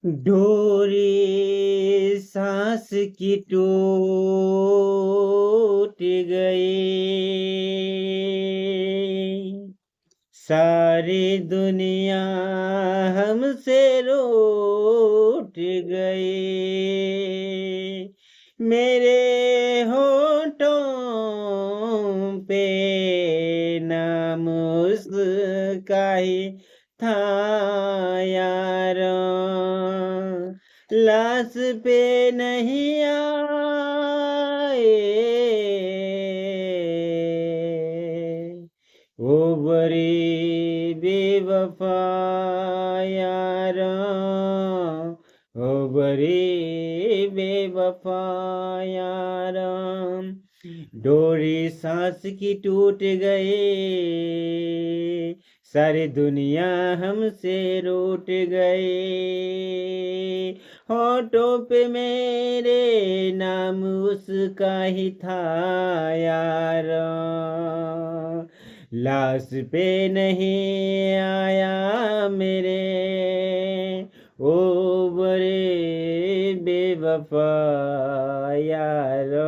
डोरी सांस की टूट गई, सारी दुनिया हमसे रूठ गई। मेरे होठों पे ना मुस्काई था यारा, लाश पे नहीं आए, ओ बड़ी बेवफा यारा, ओ बड़ी बेवफा यारा। डोरी सांस की टूट गई, सारी दुनिया हमसे रूठ गई। होठों पे मेरे नाम उसका ही था यारा, लाश पे नहीं आया मेरे, ओ बड़े बेवफा यारा।